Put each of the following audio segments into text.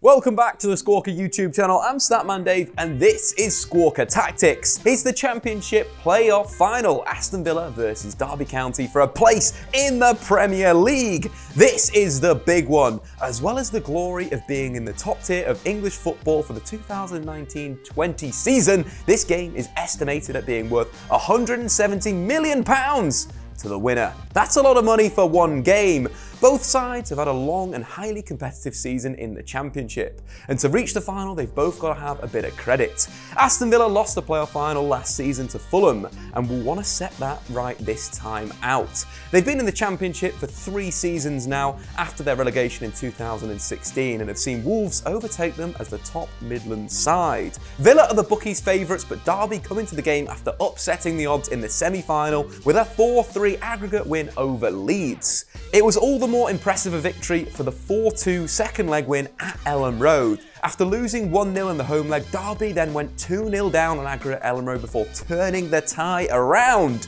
Welcome back to the Squawka YouTube channel. I'm Statman Dave and this is Squawka Tactics. It's the Championship playoff final, Aston Villa versus Derby County for a place in the Premier League. This is the big one, as well as the glory of being in the top tier of English football for the 2019-20 season. This game is estimated at being worth £170 million to the winner. That's a lot of money for one game. Both sides have had a long and highly competitive season in the Championship, and to reach the final they've both got to have a bit of credit. Aston Villa lost the playoff final last season to Fulham and will want to set that right this time out. They've been in the Championship for 3 seasons now after their relegation in 2016 and have seen Wolves overtake them as the top Midlands side. Villa are the bookies' favourites, but Derby come into the game after upsetting the odds in the semi-final with a 4-3 aggregate win over Leeds. It was all the more impressive a victory for the 4-2 second leg win at Elland Road. After losing 1-0 in the home leg, Derby then went 2-0 down on aggregate at Elland Road before turning the tie around.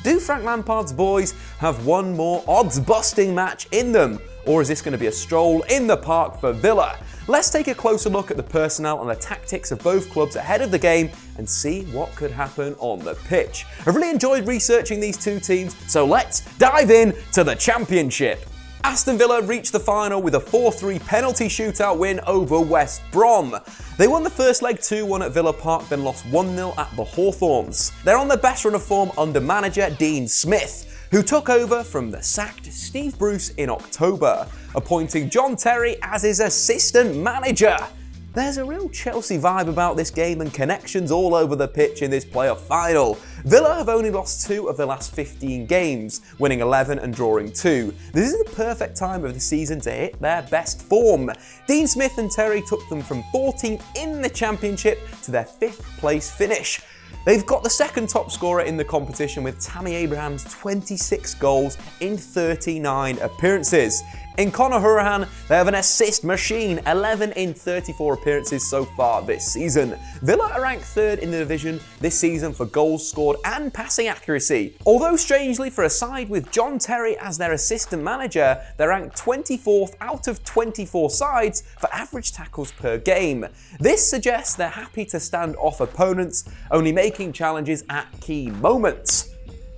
Do Frank Lampard's boys have one more odds-busting match in them? Or is this going to be a stroll in the park for Villa? Let's take a closer look at the personnel and the tactics of both clubs ahead of the game and see what could happen on the pitch. I've really enjoyed researching these two teams, so let's dive in to the Championship. Aston Villa reached the final with a 4-3 penalty shootout win over West Brom. They won the first leg 2-1 at Villa Park, then lost 1-0 at the Hawthorns. They're on their best run of form under manager Dean Smith, who took over from the sacked Steve Bruce in October, appointing John Terry as his assistant manager. There's a real Chelsea vibe about this game and connections all over the pitch in this playoff final. Villa have only lost 2 of their last 15 games, winning 11 and drawing 2. This is the perfect time of the season to hit their best form. Dean Smith and Terry took them from 14th in the Championship to their 5th place finish. They've got the second top scorer in the competition with Tammy Abraham's 26 goals in 39 appearances. In Conor Hourihane, they have an assist machine, 11 in 34 appearances so far this season. Villa are ranked 3rd in the division this season for goals scored and passing accuracy. Although strangely, for a side with John Terry as their assistant manager, they're ranked 24th out of 24 sides for average tackles per game. This suggests they're happy to stand off opponents, only making challenges at key moments.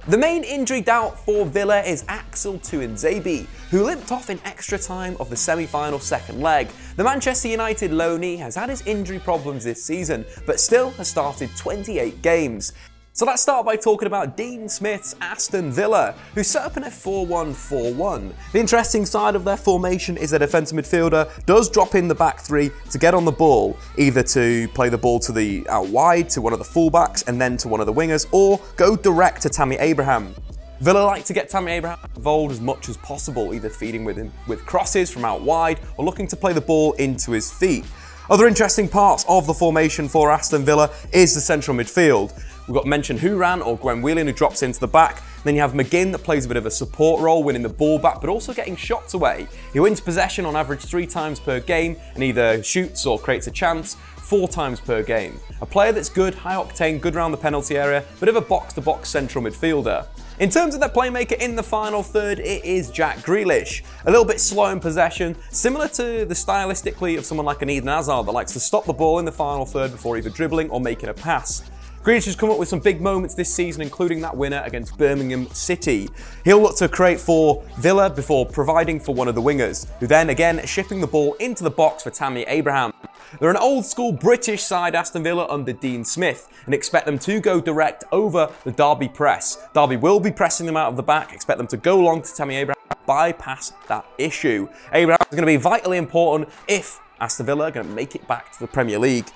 The main injury doubt for Villa is Axel Tuanzebe, who limped off in extra time of the semi-final second leg. The Manchester United loanee has had his injury problems this season, but still has started 28 games. So let's start by talking about Dean Smith's Aston Villa, who set up in a 4-1-4-1. The interesting side of their formation is their defensive midfielder does drop in the back 3 to get on the ball, either to play the ball to the out wide to one of the fullbacks and then to one of the wingers, or go direct to Tammy Abraham. Villa like to get Tammy Abraham involved as much as possible, either feeding with him with crosses from out wide or looking to play the ball into his feet. Other interesting parts of the formation for Aston Villa is the central midfield. We've got mentioned Hourihane or Gwen Whelan, who drops into the back. Then you have McGinn that plays a bit of a support role, winning the ball back, but also getting shots away. He wins possession on average 3 times per game and either shoots or creates a chance 4 times per game. A player that's good, high octane, good around the penalty area, bit of a box-to-box central midfielder. In terms of their playmaker in the final third, it is Jack Grealish. A little bit slow in possession, similar to the stylistically of someone like an Eden Hazard that likes to stop the ball in the final third before either dribbling or making a pass. Grealish has come up with some big moments this season, including that winner against Birmingham City. He'll look to create for Villa before providing for one of the wingers, who then again shipping the ball into the box for Tammy Abraham. They're an old school British side, Aston Villa, under Dean Smith, and expect them to go direct over the Derby press. Derby will be pressing them out of the back, expect them to go long to Tammy Abraham, bypass that issue. Abraham is going to be vitally important if Aston Villa are going to make it back to the Premier League.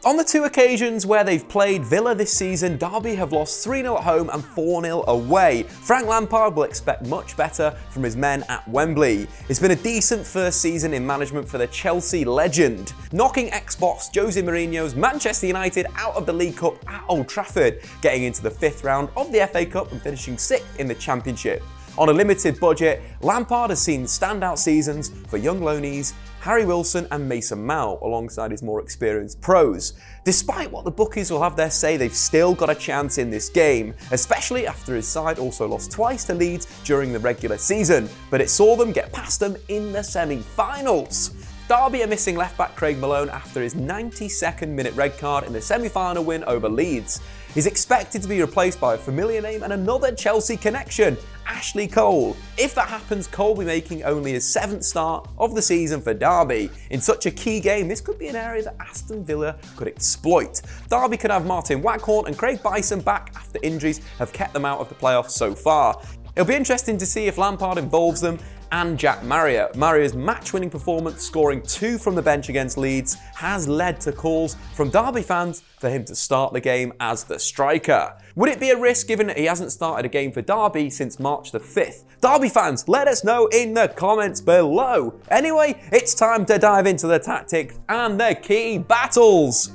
On the 2 occasions where they've played Villa this season, Derby have lost 3-0 at home and 4-0 away. Frank Lampard will expect much better from his men at Wembley. It's been a decent first season in management for the Chelsea legend, knocking ex-boss Jose Mourinho's Manchester United out of the League Cup at Old Trafford, getting into the 5th round of the FA Cup and finishing 6th in the Championship. On a limited budget, Lampard has seen standout seasons for young loanees Harry Wilson and Mason Mount alongside his more experienced pros. Despite what the bookies will have their say, they've still got a chance in this game, especially after his side also lost twice to Leeds during the regular season, but it saw them get past them in the semi-finals. Derby are missing left-back Craig Malone after his 92nd minute red card in the semi-final win over Leeds. He's expected to be replaced by a familiar name and another Chelsea connection, Ashley Cole. If that happens, Cole will be making only his 7th start of the season for Derby. In such a key game, this could be an area that Aston Villa could exploit. Derby could have Martin Waghorn and Craig Bison back after injuries have kept them out of the playoffs so far. It'll be interesting to see if Lampard involves them and Jack Marriott. Marriott's match-winning performance, scoring 2 from the bench against Leeds, has led to calls from Derby fans for him to start the game as the striker. Would it be a risk given that he hasn't started a game for Derby since March the 5th? Derby fans, let us know in the comments below. Anyway, it's time to dive into the tactics and the key battles.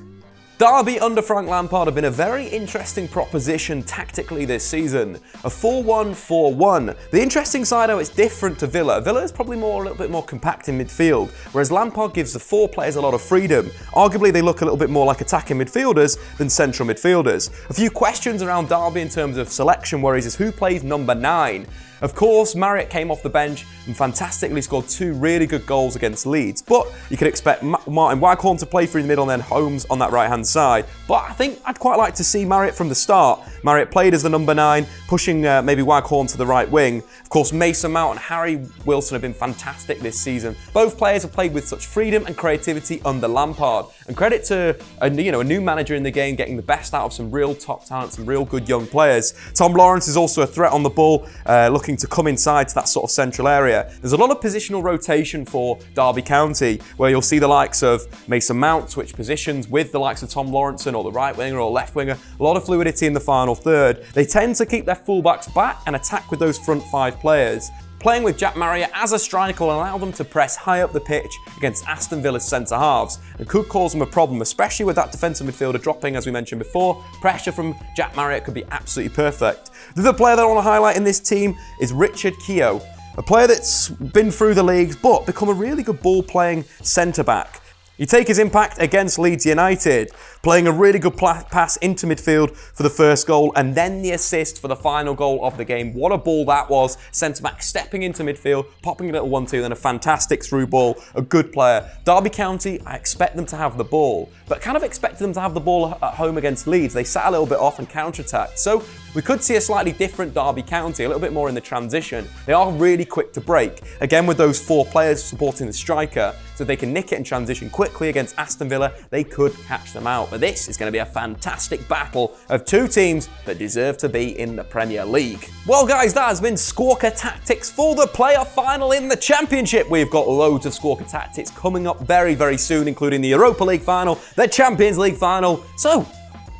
Derby under Frank Lampard have been a very interesting proposition tactically this season. A 4-1-4-1. The interesting side how it's different to Villa. Villa is probably a little bit more compact in midfield, whereas Lampard gives the 4 players a lot of freedom. Arguably, they look a little bit more like attacking midfielders than central midfielders. A few questions around Derby in terms of selection worries is who plays number 9. Of course, Marriott came off the bench and fantastically scored 2 really good goals against Leeds, but you could expect Martin Waghorn to play through the middle and then Holmes on that right-hand side. But I think I'd quite like to see Marriott from the start. Marriott played as the number 9, pushing maybe Waghorn to the right wing. Of course, Mason Mount and Harry Wilson have been fantastic this season. Both players have played with such freedom and creativity under Lampard. And credit to a new manager in the game getting the best out of some real top talent, some real good young players. Tom Lawrence is also a threat on the ball, looking to come inside to that sort of central area. There's a lot of positional rotation for Derby County, where you'll see the likes of Mason Mount switch positions with the likes of Tom Lawrence or the right winger or left winger. A lot of fluidity in the final third. They tend to keep their fullbacks back and attack with those front 5 players. Playing with Jack Marriott as a striker will allow them to press high up the pitch against Aston Villa's centre-halves and could cause them a problem, especially with that defensive midfielder dropping, as we mentioned before. Pressure from Jack Marriott could be absolutely perfect. The other player that I want to highlight in this team is Richard Keogh, a player that's been through the leagues but become a really good ball-playing centre-back. You take his impact against Leeds United, playing a really good pass into midfield for the first goal and then the assist for the final goal of the game. What a ball that was. Centre-back stepping into midfield, popping a little 1-2, then a fantastic through ball. A good player. Derby County, I expect them to have the ball, but kind of expected them to have the ball at home against Leeds. They sat a little bit off and counter-attacked. So we could see a slightly different Derby County, a little bit more in the transition. They are really quick to break. Again, with those 4 players supporting the striker, so they can nick it and transition quickly against Aston Villa, they could catch them out. But this is going to be a fantastic battle of 2 teams that deserve to be in the Premier League. Well guys, that has been Squawka Tactics for the playoff final in the Championship. We've got loads of Squawka Tactics coming up very, very soon, including the Europa League final, the Champions League final. So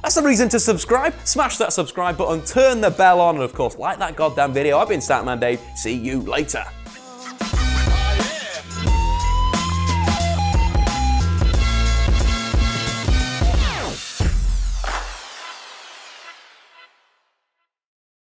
that's the reason to subscribe. Smash that subscribe button, turn the bell on, and of course, like that goddamn video. I've been Statman Dave. See you later.